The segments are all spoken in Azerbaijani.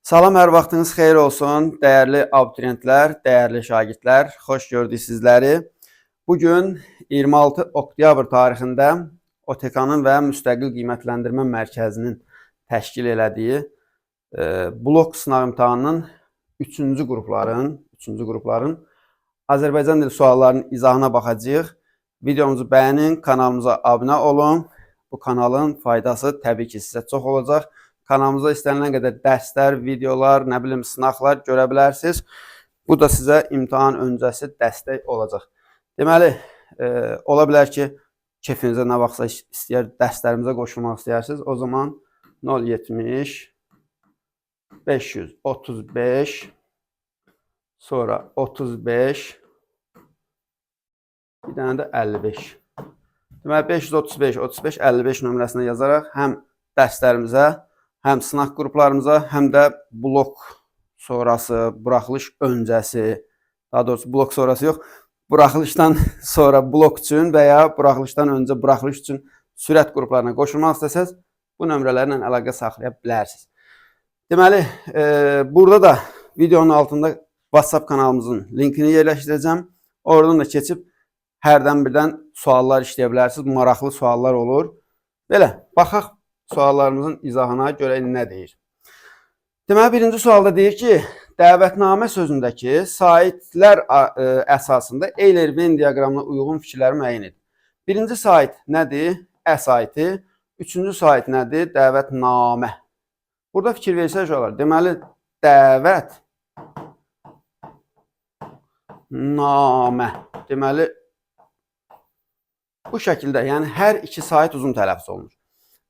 Salam, hər vaxtınız xeyir olsun. Dəyərli abituriyentlər, dəyərli şagirdlər, xoş gördük sizləri. Bugün 26 oktyabr tarixində OTK-nın və Müstəqil Qiymətləndirmə Mərkəzinin təşkil elədiyi blok sınaq imtahanının 3-cü qrupların Azərbaycan dili suallarının izahına baxacağıq. Videomuzu bəyənin, kanalımıza abunə olun. Bu kanalın faydası təbii ki sizə çox olacaq. Kanalımızda istənilən qədər dərslər, videolar, sınaqlar görə bilərsiniz. Bu da sizə imtahan öncəsi dəstək olacaq. Deməli, ola bilər ki, kefinizə nə vaxtsa istəyər, dərslərimizə qoşulmaq istəyirsiniz. O zaman 070 535 sonra 35 bir dənə də 55. Deməli, 535 35 55 nömrəsində yazaraq həm dərslərimizə, həm sınaq qruplarımıza, həm də blok sonrası, buraxılış öncəsi, daha doğrusu blok sonrası yox, buraxılışdan sonra blok üçün və ya buraxılışdan öncə buraxılış üçün sürət qruplarına qoşulmaq istəsəz, bu nömrələrlə əlaqə saxlaya bilərsiniz. Deməli, burada da videonun altında WhatsApp kanalımızın linkini yerləşdirəcəm. Oradan da keçib hərdən birdən suallar işləyə bilərsiniz. Maraqlı suallar olur. Belə, baxaq suallarımızın izahına görə nə deyir? Deməli, birinci sualda deyir ki, dəvətnamə sözündəki saitlər əsasında Eyler-Venn diaqramına uyğun fikirləri müəyyən edin. Birinci sait nədir? Ə saiti. Üçüncü sait nədir? Dəvətnamə. Burada fikir versək olar. Deməli, dəvətnamə. Deməli, bu şəkildə, yəni hər iki sait uzun tələffüz olunur.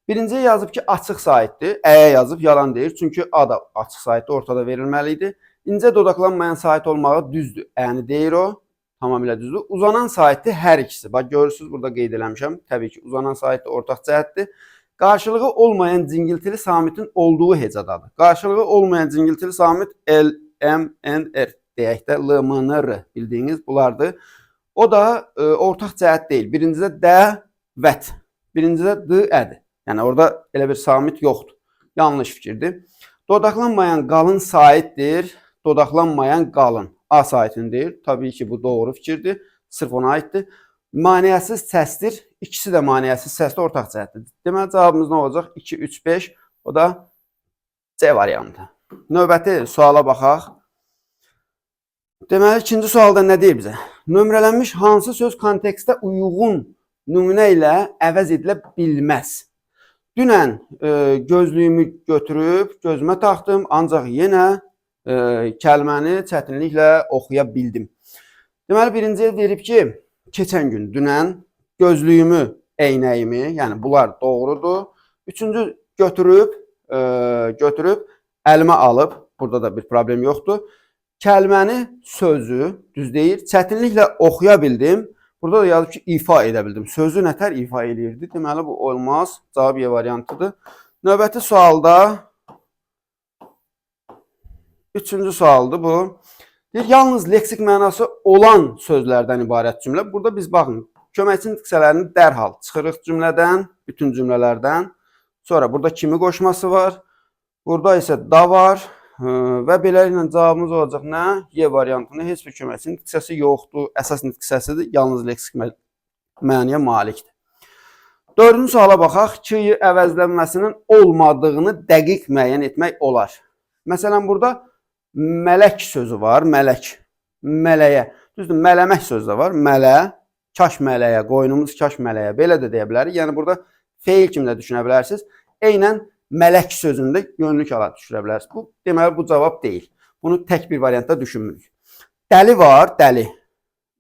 Birinciyə yazıb ki, açıq saitdir. Əyə yazıb, yalan deyir. Çünki A da açıq saitdir, ortada verilməli idi. İncə dodaqlanmayan sait olmağı düzdür. Yəni deyir o, tamamilə düzdür. Uzanan saitdir hər ikisi. Bax, görürsünüz, burada qeyd eləmişəm. Təbii ki, uzanan saitdir, ortaq cəhətdir. Qarşılığı olmayan cingiltili samitin olduğu hecadadır. Qarşılığı olmayan cingiltili samit L, M, N, R deyək də, L, M, N, R bildiyiniz bunlardır. O da ortaq cəhət deyil. Birincidə də, vət. Birincidə d, ədir. Yəni, orada elə bir samit yoxdur. Yanlış fikirdir. Dodaqlanmayan qalın saitdir. Dodaqlanmayan qalın. A saitindir. Tabii ki, bu doğru fikirdir. Sırf ona aiddir. Maniyəsiz səsdir. İkisi də maniyəsiz səsdir, ortaq cəhətdir. Deməli, cavabımız nə olacaq? 2, 3, 5. O da C variantı. Növbəti suala baxaq. Deməli, ikinci sualda nə deyir bizə? Nömrələnmiş hansı söz kontekstə uyğun nümunə ilə əvəz edilə bilməz? Dünən gözlüyümü götürüb gözümə taxdım, ancaq yenə kəlməni çətinliklə oxuya bildim. Deməli, birinciyə verib ki, keçən gün, dünən gözlüyümü, eynəyimi, yəni bunlar doğrudur. Üçüncü götürüb əlimə alıb, burada da bir problem yoxdur. Kəlməni, sözü, düz deyir, çətinliklə oxuya bildim. Burada da yazıb ki, ifa edə bildim. Sözü nətər ifa edirdi? Deməli, bu olmaz. Cavab Y variantıdır. Növbəti sualda, üçüncü sualdır bu. Deyir, yalnız leksik mənası olan sözlərdən ibarət cümlə. Burada biz baxın, köməkçinin diksələrini dərhal çıxırıq cümlədən, bütün cümlələrdən. Sonra burada kimi qoşması var. Burada isə da var. Və beləliklə cavabımız olacaq nə? Y variantında heç bir köməkçinin diksəsi yoxdur. Əsas diksəsidir, yalnız leksik məniyə malikdir. Dördüncü suala baxaq. Ki əvəzlənməsinin olmadığını dəqiq müəyyən etmək olar. Məsələn, burada mələk sözü var. Mələk. Mələyə. Düzdür, mələmək sözü də var. Mələ, kaş mələyə, qoynumuz kaş mələyə. Belə də deyə bilərik. Yəni, burada feil kimi də düşünə bilərsiniz. Eynən mələk sözündə yönlük ala düşürə bilərsiniz. Bu, deməli, bu cavab deyil. Bunu tək bir variantda düşünmürük. Dəli var, dəli.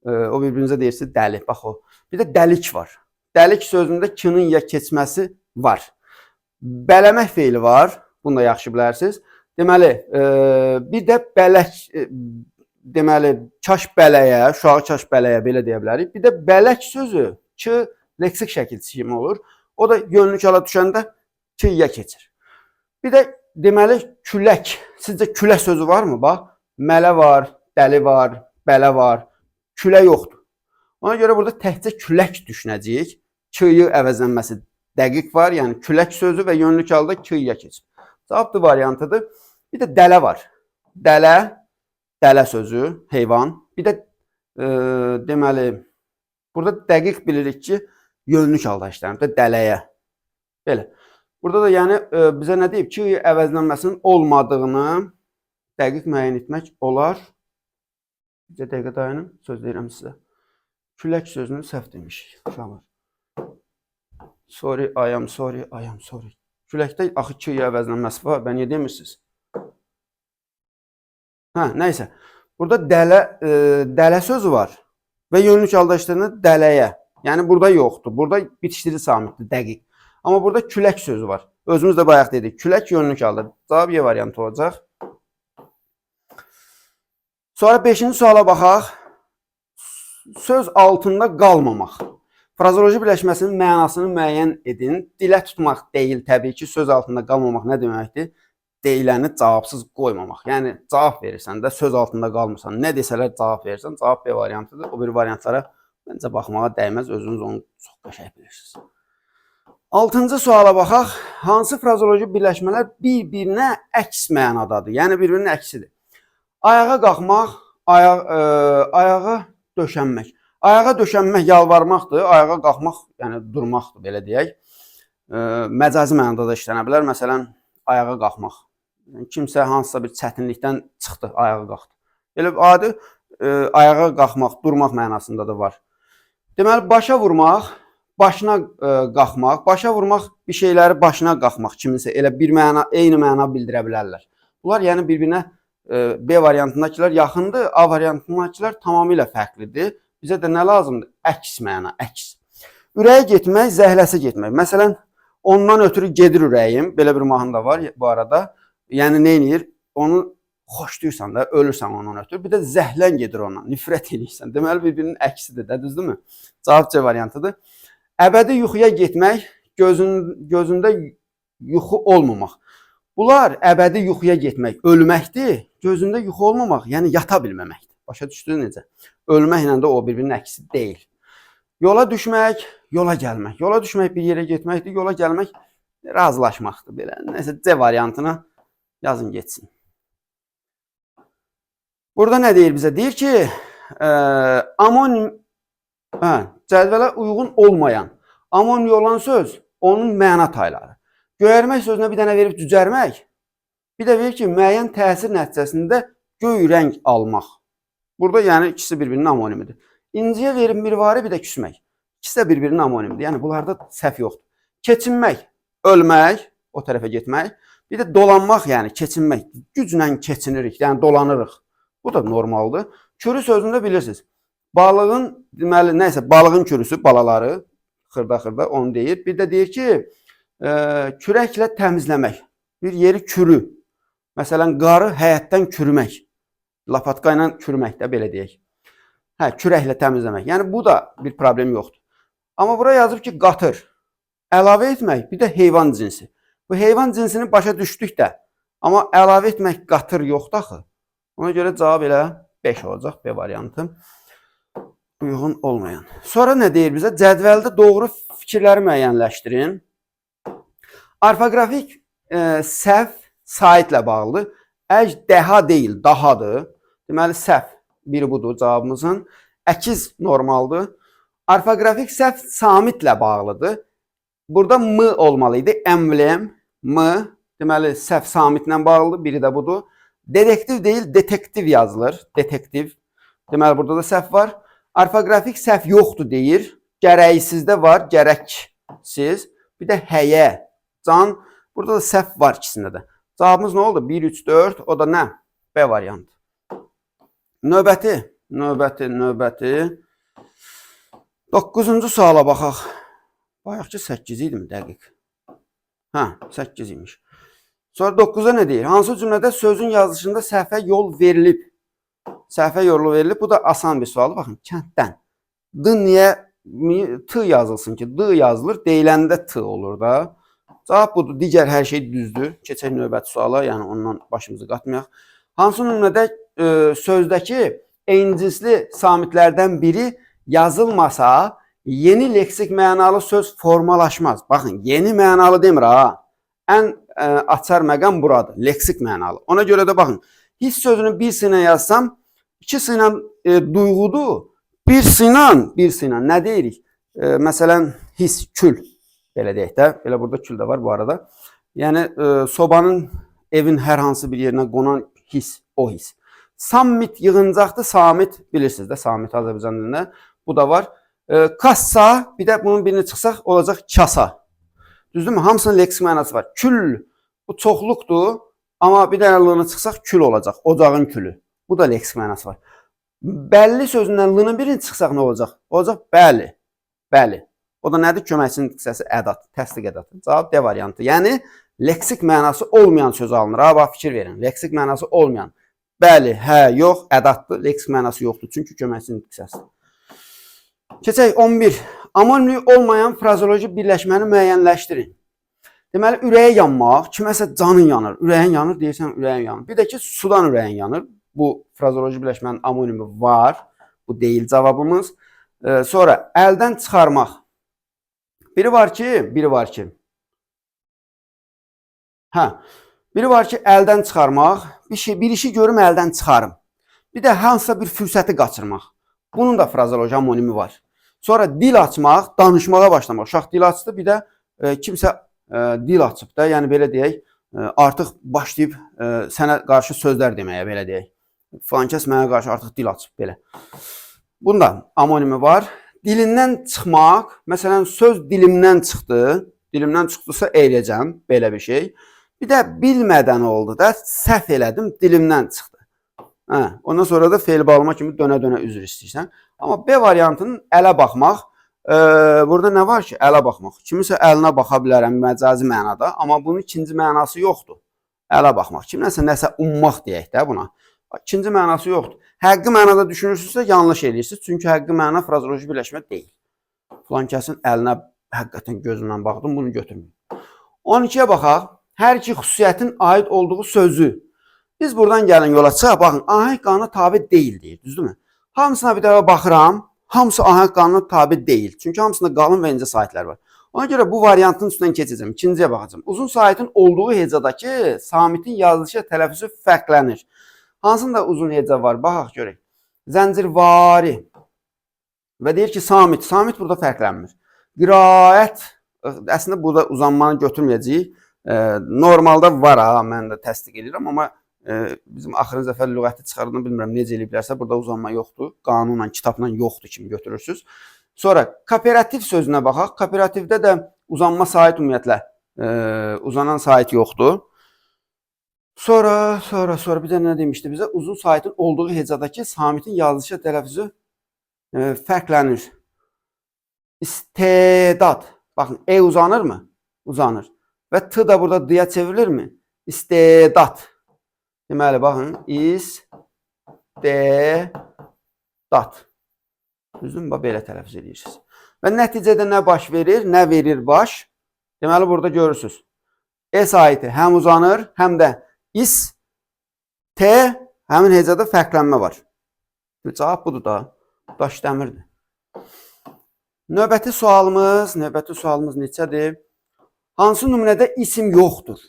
O bir-birinizə deyirsiniz, dəli. Bax o. Bir də dəlik var. Dəlik sözündə kinin ya keçməsi var. Bələmək feili var. Bunu da yaxşı bilərsiniz. Deməli, bir də bələk, deməli, kaş bələyə, uşağı kaş bələyə belə deyə bilərik. Bir də bələk sözü ki, leksik şəkilçi kimi olur. O da yönlük ala düşəndə ki-yə keçir. Bir də deməli külək. Sizcə külək sözü varmı? Bax, mələ var, dəli var, bələ var. Külə yoxdur. Ona görə burada təkcə külək düşünəcəyik. Ki-yə əvəzlənməsi dəqiq var. Yəni külək sözü və yönlük halda ki-yə keçir. Cavab D variantıdır. Bir də dələ var. Dələ sözü, heyvan. Bir də deməli, burada dəqiq bilirik ki, yönlük halda işlənir də dələyə. Belə. Burada da yəni bizə nə deyib ki, əvəzlənməsinin olmadığını dəqiq müəyyən etmək olar. Bizə dəqiqə dayanın, söz deyirəm sizə. Külək sözünü səhv demişik. Sorry, I am sorry. Küləkdə axı ki, əvəzlənməsi var. Bən niyə demirsiniz? Nəysə. Burada dələ sözü var və yönlük halda işlənir dələyə. Yəni burada yoxdur. Burada bitişdirici samitdir, dəqiq. Amma burada külək sözü var. Özümüz də bayaq dedik. Külək yönlük halda. Cavab Y variantı olacaq. Sonra 5-ci suala baxaq. Söz altında qalmamaq. Frazoloji birləşməsinin mənasını müəyyən edin. Dilə tutmaq deyil, təbii ki, söz altında qalmamaq nə deməkdir? Deyiləni cavabsız qoymamaq. Yəni, cavab verirsən də söz altında qalmırsan. Nə desələr cavab verirsən, cavab B variantıdır. O bir variantlara məncə baxmağa dəyməz. Özünüz onu çox qəşəng bilirsiniz. 6-cı suala baxaq. Hansı frazoloji birləşmələr bir-birinə əks mənadadır? Yəni, bir-birinin əksidir. Ayağa qalxmaq, ayağa döşənmək. Ayağa döşənmək yalvarmaqdır, ayağa qalxmaq, yəni durmaqdır, belə deyək. Məcazi mənada da işlənə bilər. Məsələn, ayağa qalxmaq. Kimsə hansısa bir çətinlikdən çıxdı, ayağa qalxdı. Elə adi ayağa qalxmaq, durmaq mənasında da var. Deməli, başa vurmaq, başına qalxmaq, başa vurmaq bir şeyləri başına qalxmaq kiminsə elə bir məna, eyni məna bildirə bilərlər. Bunlar yəni bir-birinə B variantındakılar yaxındır, A variantındakılar tamamilə fərqlidir. Bizə də nə lazımdır? Əks məna, əks. Ürəyə getmək, zəhləsə getmək. Məsələn, ondan ötürü gedir ürəyim. Belə bir mahnı da var bu arada. Yəni, nə edir? Onu xoşlayırsan da, ölürsən ondan ötürü. Bir də zəhlən gedir ondan, nifrət edirsən. Deməli, bir-birinin əksidir də, düzdürmü? Cavab C variantıdır. Əbədi yuxuya getmək, gözündə yuxu olmamaq. Bunlar əbədi yuxuya getmək, ölməkdir. Gözündə yuxu olmamaq, yəni yata bilməməkdir. Başa düşdünüz necə? Ölməklə də o bir-birinin əksi deyil. Yola düşmək, yola gəlmək. Yola düşmək bir yerə getməkdir, yola gəlmək razılaşmaqdır belə. Nəsə C variantına yazın geçsin. Burada nə deyir bizə? Deyir ki, amonim cədvələ uyğun olmayan, amonim olan söz onun məna tayları. Göyərmək sözünə bir dənə verib cücərmək, bir də verir ki, müəyyən təsir nəticəsində göy rəng almaq. Burada yəni ikisi bir-birinin amonimidir. İnciyə verib mirvari, bir də küsmək. İkisi də bir-birinin amonimidir. Yəni bunlarda səhv yoxdur. Keçinmək, ölmək, o tərəfə getmək. Bir də dolanmaq, yəni keçinmək. Güclə keçinirik, yəni dolanırıq. Bu da normaldır. Kürü sözünü də bilirsiniz. Balığın, deməli, nəysə, balığın kürüsü, balaları, xırda-xırda onu deyir. Bir də deyir ki, kürəklə təmizləmək. Bir yeri kürü. Məsələn, qarı həyətdən kürümək. Lapatka ilə kürmək də belə deyək. Kürəklə təmizləmək. Yəni, bu da bir problem yoxdur. Amma bura yazıb ki, qatır. Əlavə etmək, bir də heyvan cinsi. Bu heyvan cinsini başa düşdük də. Amma əlavə etmək qatır yoxdur axı. Ona görə cavab elə 5 olacaq, B variantı. Uyğun olmayan. Sonra nə deyir bizə? Cədvəldə doğru fikirləri müəyyənləşdirin. Orfoqrafik səhv saitlə bağlıdır. Əjdəha deyil, dahadır. Deməli, səhv biri budur cavabımızın. Əkiz normaldır. Orfoqrafik səhv samitlə bağlıdır. Burada M olmalıydı. Emblem, M. Deməli, səhv samitlə bağlıdır. Biri də budur. Dedektiv deyil, detektiv yazılır. Detektiv. Deməli, burada da səhv var. Orfoqrafik səhv yoxdur deyir. Gərəksizdə var, gərəksiz. Bir də həyə, can. Burada da səhv var ikisində də. Cavabımız nə oldu? 1, 3, 4. O da nə? B variantı. Növbəti. 9-cu suala baxaq. Bayaqki 8 idi mi dəqiq? 8 imiş. Sonra 9-a nə deyir? Hansı cümlədə sözün yazılışında səhvə yol verilib? Səhvə yolu verilib. Bu da asan bir sualdır. Baxın, kənddən. D niyə T yazılsın ki? D yazılır. Deyiləndə T olur da. Cavab budur. Digər hər şey düzdür. Keçək növbəti suala. Yəni ondan başımızı qatmayaq. Hansı nümunədə sözdəki eynicisli samitlərdən biri yazılmasa yeni leksik mənalı söz formalaşmaz. Baxın, yeni mənalı demir ha. Ən açar məqam buradır. Leksik mənalı. Ona görə də baxın. Hiss sözünü bir ilə yazsam, ikisi ilə duyğudur. Bir ilə nə deyirik? Məsələn, hiss, kül. Belə deyək də. Belə burada kül də var bu arada. Yəni, sobanın, evin hər hansı bir yerinə qonan hiss, o hiss. Sammit yığıncaqdır, samit bilirsiniz də, samit Azərbaycan dilində. Bu da var. Kassa, bir də bunun birini çıxsaq, olacaq kasa. Düzdürmü? Hamısının leksik mənası var. Kül, bu çoxluqdur, amma bir dənə lığını çıxsaq, kül olacaq, ocağın külü. Bu da leksik mənası var. Bəlli sözündən lığının birini çıxsaq nə olacaq? Olacaq bəli, bəli. O da nədir? Köməkçinin diksiyası ədat, təsdiq ədatı. Cavab D variantı. Yəni, leksik mənası olmayan söz alınır. Ha, bax, fikir verin. Leksik mənası olmayan. Bəli, hə, yox, ədatdır. Leksik mənası yoxdur. Çünki köməkçinin diksiyası. Keçək 11. Amonimli olmayan frazoloji birləşməni müəyyənləşdirin. Deməli, ürəyə yanmaq, kiməsə canın yanır. Ürəyin yanır, deyirsən ürəyin yanır. Bir də ki, sudan ürəyin yanır. Bu frazoloji birləşmənin amonimi var. Bu deyil cavabımız. Sonra, əldən çıxarmaq. Biri var ki, hə, biri var ki, əldən çıxarmaq. Bir işi görüm, əldən çıxarım. Bir də hansısa bir fürsəti qaçırmaq. Bunun da frazoloji amonimi var. Sonra dil açmaq, danışmağa başlamaq. Uşaq dil açdı, bir də kimsə dil açıb da, yəni belə deyək, artıq başlayıb sənə qarşı sözlər deməyə, belə deyək. Falan kəs mənə qarşı artıq dil açıb, belə. Bunun da amonimi var. Dilindən çıxmaq, məsələn, söz dilimdən çıxdı, dilimdən çıxdısa eyləyəcəm, belə bir şey. Bir də bilmədən oldu da, səhv elədim, dilimdən çıxdı. Ondan sonra da feil bağlama kimi dönə-dönə üzr istəyirsən. Amma B variantının ələ baxmaq, burada nə var ki, ələ baxmaq. Kimisə əlinə baxa bilərəm məcazi mənada, amma bunun ikinci mənası yoxdur. Ələ baxmaq. Kimləsə nəsə ummaq deyək də buna. İkinci mənası yoxdur. Həqqi mənada düşünürsünüzsə yanlış edirsiniz. Çünki həqqi məna frazoloji birləşmə deyil. Falan kəsin əlinə həqiqətən gözümlə baxdım, bunu götürməyin. 12-yə baxaq. Hər iki xüsusiyyətin aid olduğu sözü. Biz buradan gəlin yola çıxaq. Baxın, ahəng qanuna tabi deyil deyir, düzdürmü? Hamısına bir dəfə baxıram. Hamısı ahəng qanuna tabi deyil. Çünki hamısında qalın və incə sahitlər var. Ona görə bu variantın üstündən keçəcəm. İkinciyə baxacağım. Uzun sahitin olduğu hecadakı samitin yazılışı tələffüzü fərqlənir. Hansında uzun heca var? Baxaq görək. Zəncirvari. Və deyir ki, samit. Samit burada fərqlənmir. Qiraət. Əslində burada uzanmanı götürməyəcəyik. Normalda var ha, mən də təsdiq edirəm, amma bizim axırıncı dəfə lüğəti çıxardığını bilmirəm, necə eləyiblərsə, burada uzanma yoxdur. Qanunla, kitabla yoxdur kimi götürürsünüz. Sonra, kooperativ sözünə baxaq. Kooperativdə də uzanma sahit ümumiyyətlə uzanan sahit yoxdur. Sonra bir də nə demişdi bizə? Uzun sahitin olduğu hecadakı samitin yazılışı tələffüzü fərqlənir. İstedad. Baxın, uzanır mı? Uzanır. Və t da burada d-ya çevrilirmi? İstedad. Deməli, baxın, istedad. Düzdür mü? Belə tələffüz edirsiniz. Və nəticədə nə baş verir? Nə verir baş? Deməli, burada görürsünüz. Sahiti həm uzanır, həm də həmin hecada fərqlənmə var. Cavab budur da. Daş dəmirdir. Növbəti sualımız neçədir? Hansı nümunədə isim yoxdur?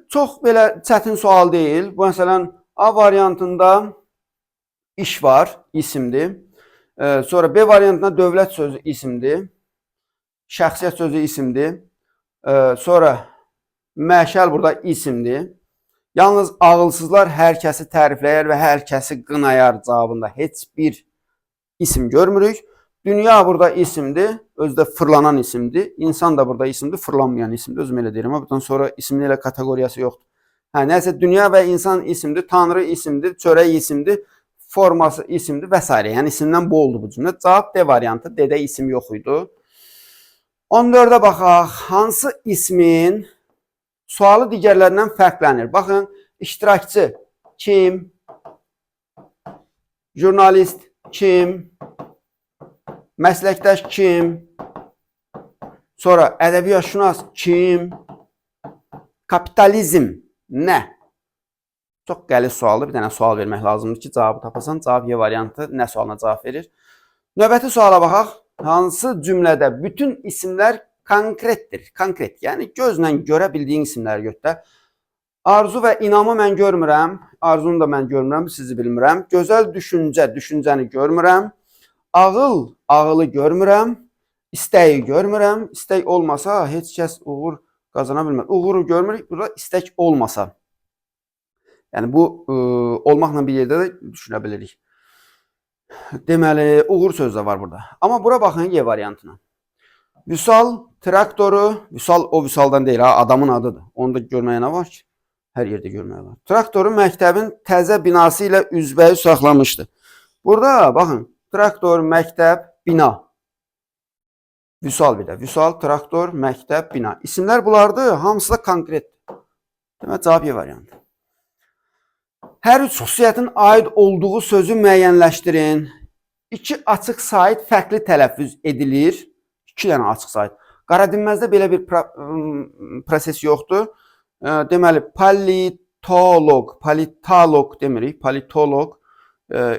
Çox belə çətin sual deyil. Bu, məsələn, A variantında iş var, isimdir. Sonra B variantında dövlət sözü isimdir. Şəxsiyyət sözü isimdir. Sonra məşəl burada isimdir. Yalnız ağılsızlar hər kəsi tərifləyər və hər kəsi qınayar cavabında heç bir isim görmürük. Dünya burada isimdir, özdə fırlanan isimdir. İnsan da burada isimdir, fırlanmayan isimdir. Özüm elə deyirəm, bundan sonra ismin elə kateqoriyası yoxdur. Nəsə dünya və insan isimdir, tanrı isimdir, çörək isimdir, forması isimdir və s. Yəni isimdən bu oldu bu cümlə. Cavab D variantı, D-də isim yox idi. 14-ə baxaq. Hansı ismin sualı digərlərindən fərqlənir? Baxın, iştirakçı kim? Jurnalist kim? Məsləkdaş kim? Sonra ədəbiyyatşünas kim? Kapitalizm nə? Çox qəliz sualdır. Bir dənə sual vermək lazımdır ki, cavabı tapasan. Cavab Y variantı nə sualına cavab verir? Növbəti suala baxaq. Hansı cümlədə bütün isimlər Konkretdir. Konkret. Yəni gözlə görə bildiyin isimləri götür. Arzu və inamı mən görmürəm. Arzunu da mən görmürəm, sizi bilmirəm. Gözəl düşüncə, düşüncəni görmürəm. Ağıl, ağılı görmürəm. İstəyi görmürəm. İstək olmasa heç kəs uğur qazana bilməz. Uğuru görmürük. Burada istək olmasa. Yəni bu olmaqla bir yerdə də düşünə bilirik. Deməli, uğur sözü də var burada. Amma bura baxın Y variantına. Vüsal, traktoru, Vüsal o Vüsaldan deyil, ha, adamın adıdır. Onu da görməyə nə var ki? Hər yerdə görməyə var. Traktoru məktəbin təzə binası ilə üzbəüz saxlamışdı. Burada baxın, traktor, məktəb, bina. Vüsal bir də. Vüsal, traktor, məktəb, bina. İsimlər bunlardır, hamısı da konkretdir. Demək, cavab Y variantı. Hər üç xüsusiyyətin aid olduğu sözü müəyyənləşdirin. İki açıq sait fərqli tələffüz edilir. İki dənə açıq sait. Qara dinməzdə belə bir proses yoxdur. Deməli, politolog demirik, politolog.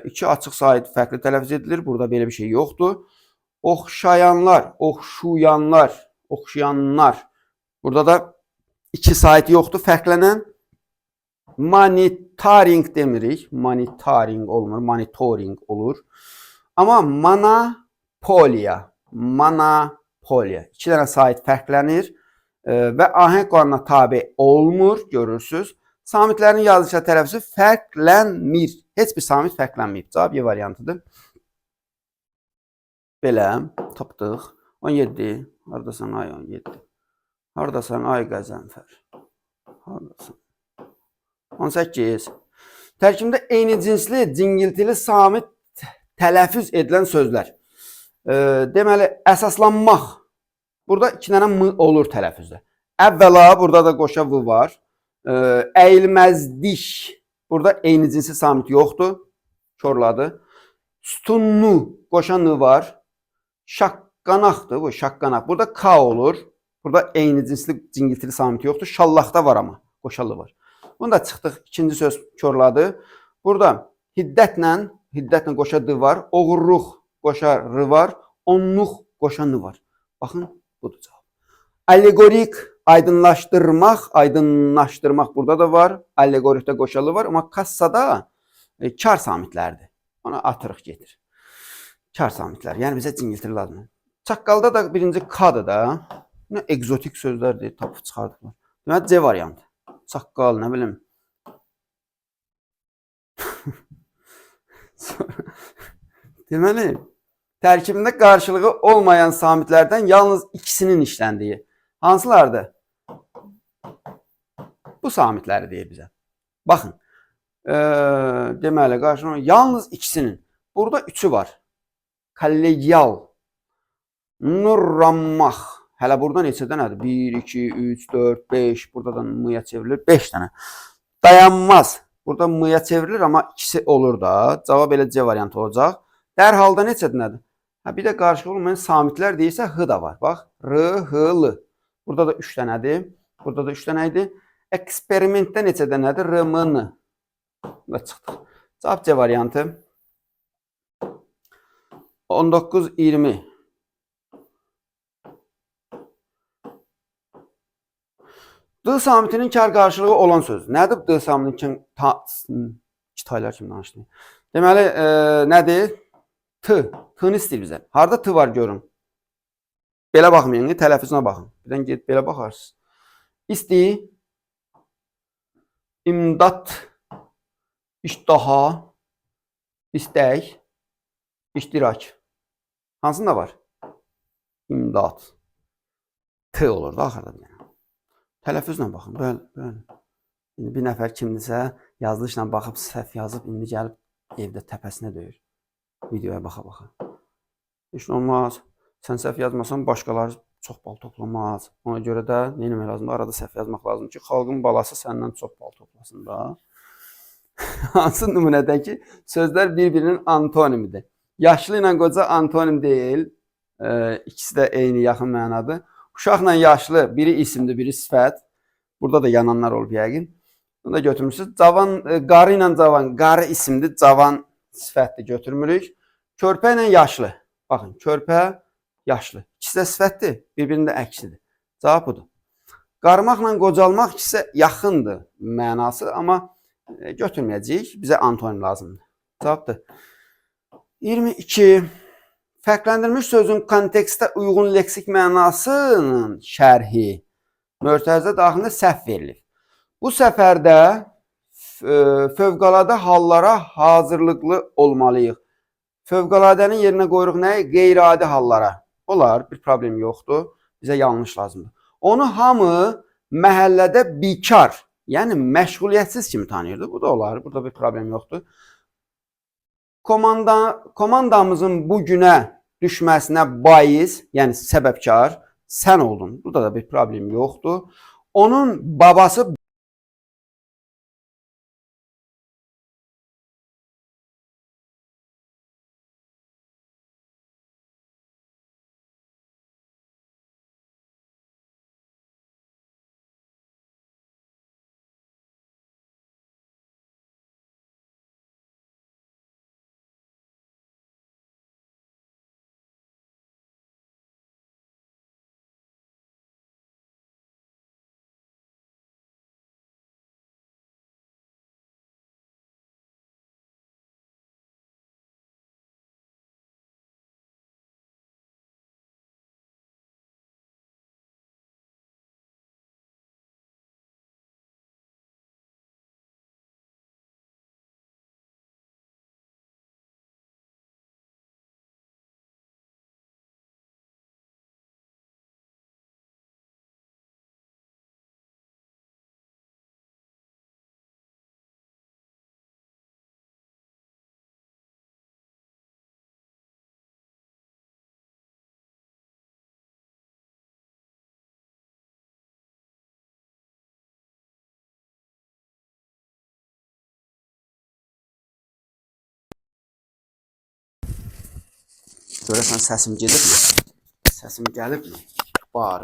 İki açıq sait fərqli tələffüz edilir. Burada belə bir şey yoxdur. Oxşayanlar, oxşuyanlar, oxşayanlar. Burada da iki sait yoxdur, fərqlənən. Monitoring demirik. Monitoring olmur, monitoring olur. Amma monopoliya, monopoliya. İki dənə sait fərqlənir və ahəng qanununa tabe olmur, görürsüz. Samitlərin yazılışa tələffüzü fərqlənmir. Heç bir samit fərqlənməyib. Cavab Y variantıdır. Belə, tapdıq. 17. Haradasan ay 17. Haradasan ay Qəzənfər. Haradasan. 18. Tərkibində eyni cinsli, cingiltili samit tələffüz edilən sözlər. Deməli, əsaslanmaq. Burada iki dənə m olur tələffüzdə. Əvvəla, burada da qoşa v var. Əyilməzdik. Burada eyni cinsli samit yoxdur. Körladı. Sütunlu, qoşa n var. Şaqqanaqdır bu, şaqqanaq. Burada k olur. Burada eyni cinsli, cingiltili samit yoxdur. Şallaqda var amma, qoşalı var. Bunu da çıxdıq, ikinci söz körladı. Burada hiddətlə qoşa d var. Oğurluq qoşa r var. Onluq qoşa n var. Baxın, budur cavab. Allegorik, aydınlaşdırmaq, aydınlaşdırmaq burada da var. Allegorikdə qoşalı var. Amma kassada kar samitlərdir. Ona atırıq getir. Kar samitlər. Yəni bizə cingiltili lazım. Çaqqalda da birinci k-dır da. Nə egzotik sözlərdir, tapıb çıxardıqlar. Deməli, C variantı. Çaqqal, nə bilim. Deməli, tərkibində qarşılığı olmayan samitlərdən yalnız ikisinin işləndiyi. Hansılardır? Bu samitləri deyir bizə. Baxın. Deməli, qarşılığı yalnız ikisinin. Burada üçü var. Kollegial. Nurlanmaq. Hələ burada neçədə nədir? 1, 2, 3, 4, 5. Burada da m-ya çevrilir. 5 dənə. Dayanmaz. Burada m-ya çevrilir, amma ikisi olur da. Cavab elə C variantı olacaq. Dərhalda neçədə nədir? Bir də qarşılığı olmayan samitlər deyirsə, h da var. Bax, r, h, l. Burada da 3 dənədir. Burada da 3 dənə idi. Eksperimentdə neçədə nədir? R, m, n. Bunda çıxdıq. Cavab C variantı. 19, 20. D samitinin kar qarşılığı olan söz. Nədir D samitinin kitaylar kimi danışdı? Deməli, nədir? T. T-ni istəyir bizə. Harada T var görün. Belə baxmayın, tələffüzünə baxın. Birdən gedib belə baxarsınız. İsti, imdad, iştaha, istək, iştirak. Hansında var? İmdad. T olur da axırda. Tələffüzlə baxın. Bəli. İndi bir nəfər kimdirsə, yazılışla baxıb, səhv yazıb, indi gəlib evdə təpəsinə döyür. Videoya baxa-baxa. Heç olmaz. Sən səhv yazmasan, başqaları çox bal toplamaz. Ona görə də nə etmək lazımdır? Arada səhv yazmaq lazımdır ki, xalqın balası səndən çox bal toplasın da. Hansı nümunədəki sözlər bir-birinin antonimidir? Yaşlı ilə qoca antonim deyil. İkisi də eyni, yaxın mənadır. Uşaqla yaşlı, biri isimdir, biri sifət. Burada da yananlar olub yəqin. Bunu da götürmüşsünüz. Cavan, qarı ilə cavan, qarı isimdir, cavan sifətdir, götürmürük. Körpə ilə yaşlı. Baxın, körpə, yaşlı. İkisi ikisi də sifətdir, bir-birinin də əksidir. Cavab budur. Qarmaqla qocalmaq isə yaxındır mənası, amma götürməyəcəyik. Bizə antonim lazımdır. Cavabdır. 22. Fərqləndirilmiş sözün kontekstə uyğun leksik mənasının şərhi mötərizə daxilində səhv verilir. Bu səfərdə fövqəladə hallara hazırlıqlı olmalıyıq. Fövqələdənin yerinə qoyuruq nəyi? Qeyri-adi hallara. Olar, bir problem yoxdur. Bizə yanlış lazımdır. Onu hamı məhəllədə bikar, yəni məşğuliyyətsiz kimi tanıyırdı. Bu da olar, burada bir problem yoxdur. Komandamızın bu günə düşməsinə bais, yəni səbəbkar sən oldun. Burada da bir problem yoxdur. Onun babası görəsən səsim gedibmi? Səsim gəlibmi? Bağır.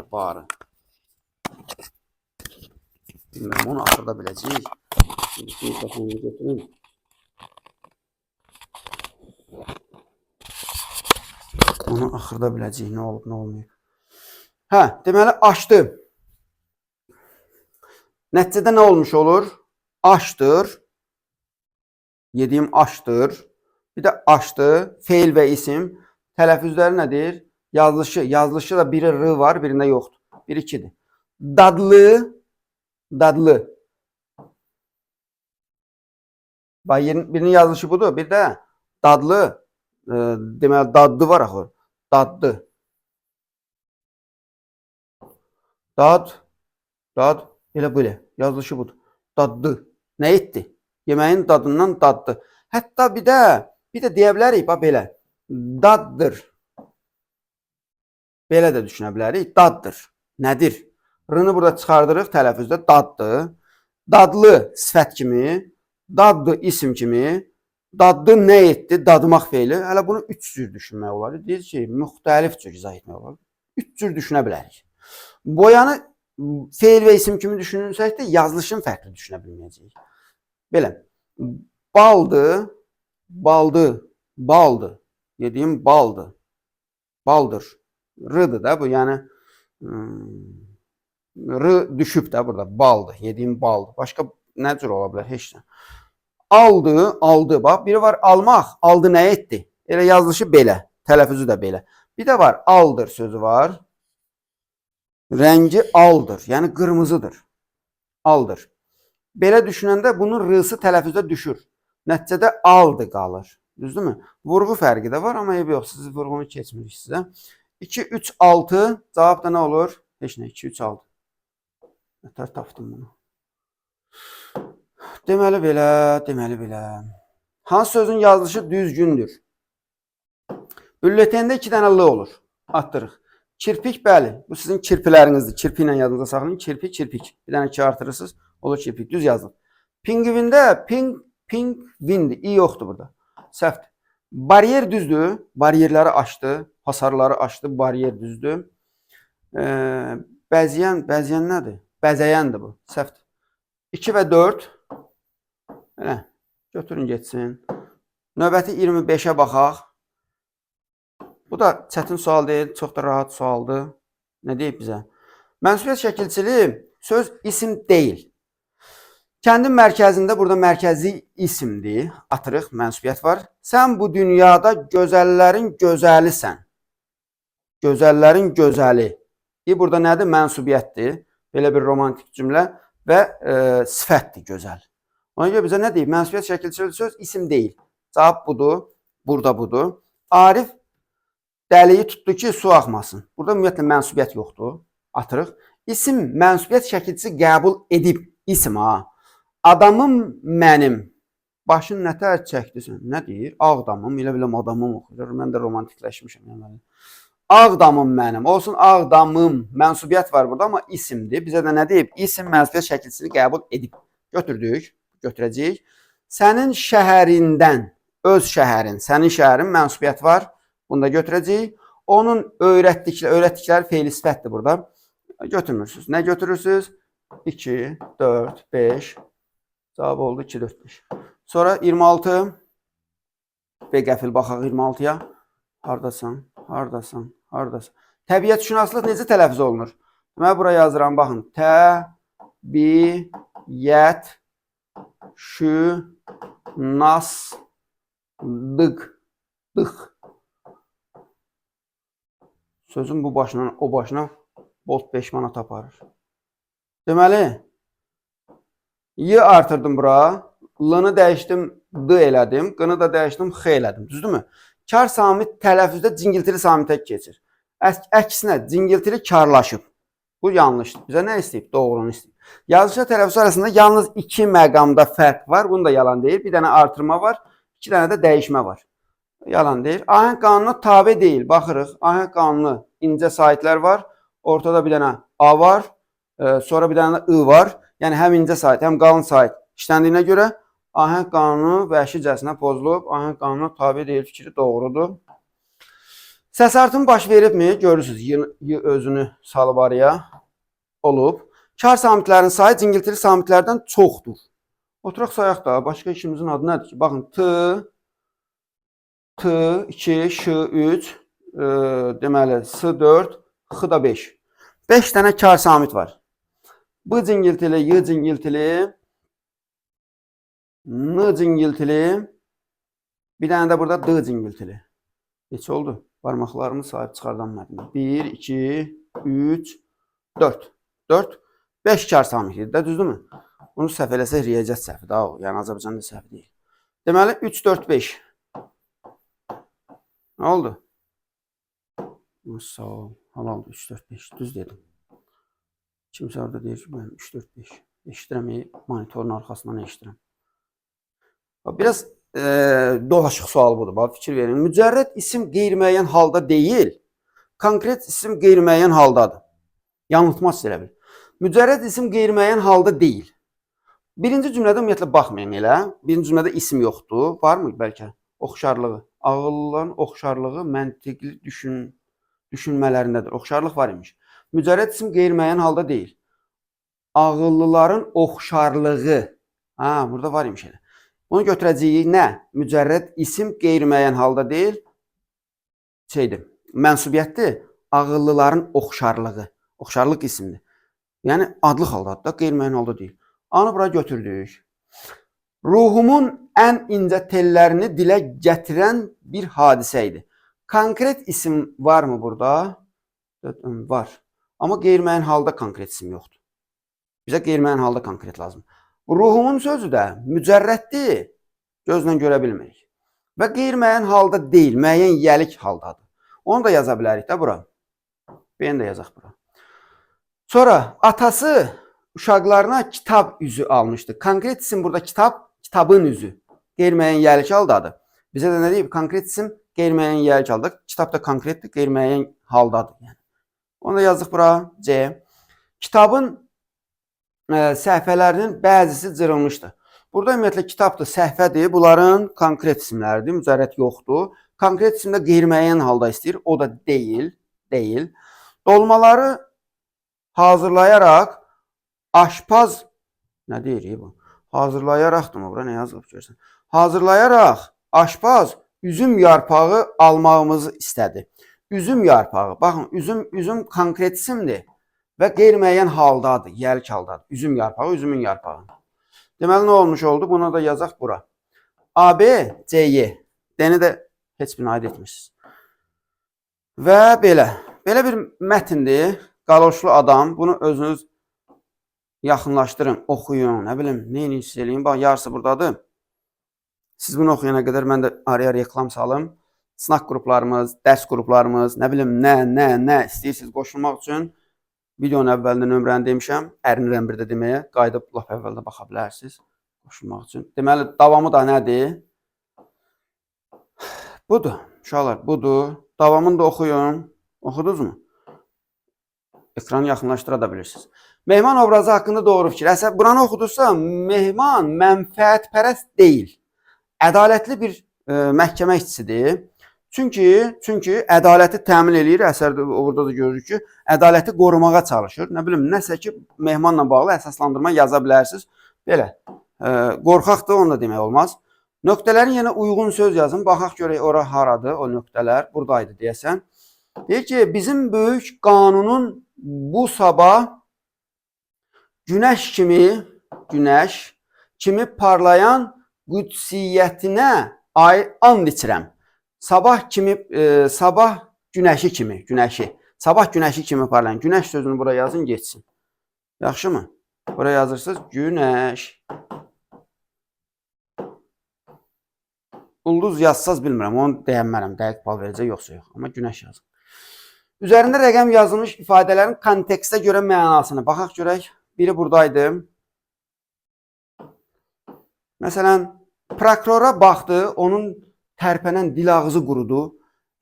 Bilməm, onu axırda biləcəyik. Şimdi mikrofonunu götürün. Onu axırda biləcəyik, nə olub, nə olmayıb. Hə, deməli, açdı. Nəticədə nə olmuş olur? Açdır. Yediyim açdır. Bir də açdı. Feil və isim. Tələffüzləri nədir? Yazılışı da biri r var, birində yoxdur. Biri 2-dir. Dadlı. Birinin yazılışı budur. Bir də dadlı. Deməli, dadlı var axı. Dadlı. Dad. Elə böyle. Yazılışı budur. Dadlı. Nə etdi? Yeməyin dadından daddı. Hətta bir də deyə bilərik, bax belə. Daddır. Belə də düşünə bilərik. Daddır. Nədir? R-nı burada çıxardırıq tələffüzdə. Daddır. Dadlı sifət kimi. Daddı isim kimi. Daddı nə etdi? Dadmaq feili. Hələ bunu 3 cür düşünmək olar. Deyir ki, müxtəlif cür izah etmək olar. 3 cür düşünə bilərik. Boyanı feil və isim kimi düşünürsək də yazılışın fərqli düşünə bilməyəcəyik. Belə. Baldı. Yediyim baldı. Baldır. R-dır da bu, yəni R düşüb də burada. Baldı. Yediyim baldı. Başqa nə cür ola bilər? Heç nə. Aldı. Bax, biri var almaq. Aldı nə etdi? Elə yazılışı belə. Tələffüzü də belə. Bir də var aldır sözü var. Rəngi aldır. Yəni qırmızıdır. Aldır. Belə düşünəndə bunun r-sı tələffüzdə düşür. Nəticədə aldı qalır. Düzdürmü? Vurğu fərqi də var, amma eybi yox. Siz vurğunu keçmirik sizə. 2, 3, 6. Cavab da nə olur? Heç nə. 2, 3, 6. Nətər tapdım bunu? Deməli belə. Hansı sözün yazılışı düzgündür? Bülletende 2 dənə l olur. Atdırıq. Kirpik, bəli. Bu sizin kirpilərinizdir. Kirpi ilə yadınıza saxlayın. Kirpik. Bir dənə 2 artırırsınız. Olur kirpik. Düz yazılır. Pingvində pingvindir. İ yoxdur burada. Səhvdir. Bariyer düzdür. Bariyerləri açdı. Hasarları açdı. Bariyer düzdür. Bəzəyən nədir? Bəzəyəndir bu. Səhvdir. 2 və 4. Elə. Götürün getsin. Növbəti 25'ə baxaq. Bu da çətin sual deyil, çox da rahat sualdır. Nə deyib bizə? Mənsubiyyət şəkilçiliyi söz isim deyil. Kəndin mərkəzində burada mərkəzi isimdir. Atırıq, mənsubiyyət var. Sən bu dünyada gözəllərin gözəlisən. Gözəllərin gözəli. Burada nədir? Mənsubiyyətdir. Belə bir romantik cümlə və sifətdir gözəl. Ona görə bizə nə deyib? Mənsubiyyət şəkilçili söz isim deyil. Cavab budur. Burada budur. Arif dəliyi tutdu ki, su axmasın. Burada ümumiyyətlə mənsubiyyət yoxdur. Atırıq. İsim mənsubiyyət şəkilçisi qəbul edib. İsim ha. Adamım mənim. Başın nətər çəkdisən? Nə deyir? Ağdamım. Elə biləm adamım oxuyur. Mən də romantikləşmişəm. Ağdamım mənim. Olsun ağdamım. Mənsubiyyət var burada, amma isimdir. Bizə də nə deyib? İsim mənsubiyyət şəkilçisini qəbul edib. Götürdük. Götürəcəyik. Sənin şəhərindən, öz şəhərin, sənin şəhərin mənsubiyyət var. Bunu da götürəcəyik. Onun öyrətdikləri fe'li sifətdir burada. Götürmürsünüz. Nə götürürsünüz? 2, 4, 5. Cavab oldu 2, 4, 5. Sonra 26. Və qəfil baxaq 26-ya. Hardasan? Hardasan? Hardasan? Təbiətşünaslıq necə tələffüz olunur? Mən buraya yazıram, baxın. Təbiətşünaslıq. Sözün bu başına, o başına bolt 5 manat aparır. Deməli, y artırdım bura, l-nı dəyişdim, d elədim, qını da dəyişdim, x elədim. Düzdürmü? Kar samit tələffüzdə cingiltili samitə keçir. Əksinə, cingiltili karlaşıb. Bu yanlışdır. Bizə nə istəyib? Doğrunu istəyib. Yazıçı tələffüz arasında yalnız 2 məqamda fərq var. Bunu da yalan deyil. Bir dənə artırma var, 2 dənə də dəyişmə var. Yalan deyil. Ahəng qanununa tabe deyil. Baxırıq. Ahəng qanunu incə sahitlər var. Ortada bir dənə A var. Sonra bir dənə I var. Yəni həm incə sahit, həm qalın sahit işləndiyinə görə ahəng qanunu vəhşicəsinə pozulub. Ahəng qanununa tabe deyil fikri doğrudur. Səs artımı baş veribmi? Görürsünüz. Y özünü salıb araya olub. Kar samitlərin sayı cingiltili samitlərdən çoxdur. Oturaq sayaq da. Başqa işimizin adı nədir ki? Baxın. T2, Ş3, deməli, S4, X da 5. 5 dənə kar samit var. B cingiltili, Y cingiltili, N cingiltili, bir dənə də burada D cingiltili. Neçə oldu? Barmaqlarımı sahib çıxardanmadım. 1, 2, 3, 4. 4, 5 kar samitlidir də, düzdürmü? Bunu səhv eləsək riyaziyyat səhvi daha o. Yəni Azərbaycanda səhv deyil. Deməli 3, 4, 5. Nə oldu? Sağ ol. Halal 3, 4, 5. Düz dedim. Kimsə orada deyir ki, mən 3, 4, 5. Eşidirəm, monitorun arxasından eşidirəm. Biraz dolaşıq sual budur. Fikir verin. Mücərrəd isim qeyri-müəyyən halda deyil. Konkret isim qeyri-müəyyən haldadır. Yanıltmaz elə bil. Mücərrəd isim qeyri-müəyyən halda deyil. Birinci cümlədə ümumiyyətlə baxmayın elə. Birinci cümlədə isim yoxdur. Varmı bəlkə? Oxşarlığı. Ağıllıların oxşarlığı məntiqli düşünmələrindədir. Oxşarlıq var imiş. Mücərrəd isim qeyri-müəyyən halda deyil. Ağıllıların oxşarlığı. Burada var imiş elə. Onu götürəcəyik nə? Mücərrəd isim qeyri-müəyyən halda deyil. Mənsubiyyətdir. Ağıllıların oxşarlığı. Oxşarlıq isimdir. Yəni adlıq haldadır da, qeyri-müəyyən halda deyil. Anı bura götürdük. Ruhumun ən incə tellərini dilə gətirən bir hadisə idi. Konkret isim varmı burada? Var. Amma qeyri-müəyyən halda konkret isim yoxdur. Bizə qeyri-müəyyən halda konkret lazım. Ruhumun sözü də mücərrəddir. Gözlə görə bilmirik. Və qeyri-müəyyən halda deyil, müəyyən yəlik haldadır. Onu da yaza bilərik də bura. Beni də yazaq bura. Sonra atası uşaqlarına kitab üzü almışdı. Konkret isim burada kitab, kitabın üzü. Qeyri-müəyyən yəlik haldadır. Bizə də nə deyib? Konkret isim qeyri-müəyyən yəlik haldadır. Kitab da konkretdir, qeyri-müəyyən haldadır. Yəni. Onu da yazdıq bura. C. Kitabın səhifələrinin bəzisi cırılmışdı. Burada ümumiyyətlə kitabdır, səhifədir. Bunların konkret isimləridir. Mücərrəd yoxdur. Konkret isim də qeyri-müəyyən halda istəyir. O da deyil. Dolmaları hazırlayaraq aşpaz nə deyir bu? Hazırlayaraqdır mı? Bura nə yazılıb görsən? Hazırlayaraq aşpaz üzüm yarpağı almağımızı istədi. Üzüm yarpağı. Baxın, üzüm konkret isimdir və qeyri-müəyyən haldadır, yəlik haldadır. Üzüm yarpağı, üzümün yarpağı. Deməli, nə olmuş oldu? Buna da yazaq bura. AB, CY. D-ni də heç birini aid etmişsiniz. Və belə. Belə bir mətindir. Qaloşlu adam. Bunu özünüz yaxınlaşdırın, oxuyun, nə bilim, neyini hiss eləyin. Bax, yarısı buradadır. Siz bunu oxuyana qədər mən də araya reklam salım. Sınaq qruplarımız, dərs qruplarımız, nə bilim, nə istəyirsiniz qoşulmaq üçün videonun əvvəlində nömrəni demişəm. Ərinirəm bir də deməyə. Qayıdıb lap əvvəldə baxa bilərsiniz qoşulmaq üçün. Deməli, davamı da nədir? Budur, uşaqlar, budur. Davamını da oxuyun. Oxudunuz mu? Ekranı yaxınlaşdıra da bilirsiniz. Mehman obrazı haqqında doğru fikir. Əgər buranı oxudursa, mehman mənfəətpərəst deyil. Ədalətli bir məhkəmə işçisidir. Çünki ədaləti təmin eləyir. Əsərdə orada da görürük ki, ədaləti qorumağa çalışır. Nə bilim, nəsə ki, mehmanla bağlı əsaslandırma yaza bilərsiniz. Belə, qorxaqdır, onu da demək olmaz. Nöqtələrin yenə uyğun söz yazın. Baxaq görək, ora haradır o nöqtələr. Buradaydı deyəsən. Deyir ki, bizim böyük qanunun bu sabah günəş kimi parlayan qüdsiyyətinə and içirəm. Sabah günəşi kimi parlayan. Günəş sözünü buraya yazın, geçsin. Yaxşı mı? Buraya yazırsınız, günəş. Ulduz yazsaz bilmirəm, onu deyənmərəm, dəqiq bal verəcək, yoxsa yox. Amma günəş yazın. Üzərində rəqəm yazılmış ifadələrin kontekstə görə mənasını. Baxaq görək, biri buradaydı. Məsələn, prokurora baxdı, onun tərpənən dil ağzı qurudu.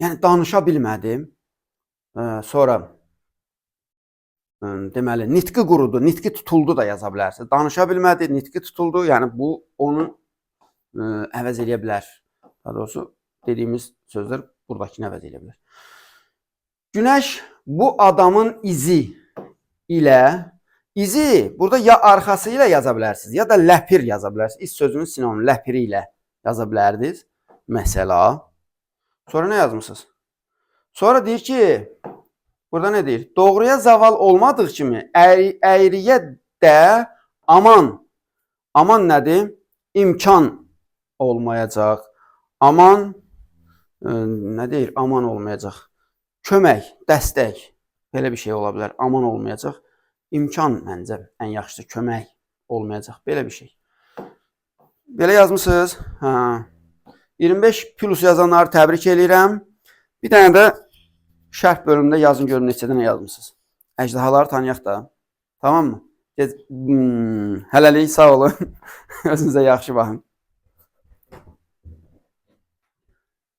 Yəni, danışa bilmədi. Sonra, deməli, nitqi qurudu, nitqi tutuldu da yaza bilərsiniz. Danışa bilmədi, nitqi tutuldu. Yəni, bu, onu əvəz eləyə bilər. Daha doğrusu, dediyimiz sözlər buradakini əvəz eləyə bilər. Günəş bu adamın izi ilə, izi burada ya arxası ilə yaza bilərsiniz, ya da ləpir yaza bilərsiniz. İz sözünün sinonimi ləpiri ilə yaza bilərdiniz. Mesela. Sonra nə yazmışsınız? Sonra deyir ki, burada nə deyir? Doğruya zaval olmadığı kimi əyriyə də aman. Aman nədir? İmkan olmayacaq. Aman, nə deyir? Aman olmayacaq. Kömək, dəstək. Belə bir şey ola bilər. Aman olmayacaq. İmkan məncə ən yaxşısı. Kömək olmayacaq. Belə bir şey. Belə yazmışsınız. 25 plus yazanları təbrik edirəm. Bir dənə də şərh bölümündə yazın görün neçə dənə yazmışsınız. Əjdahaları tanıyaq da. Tamam mı? Hələlik sağ olun. Özünüzə yaxşı baxın.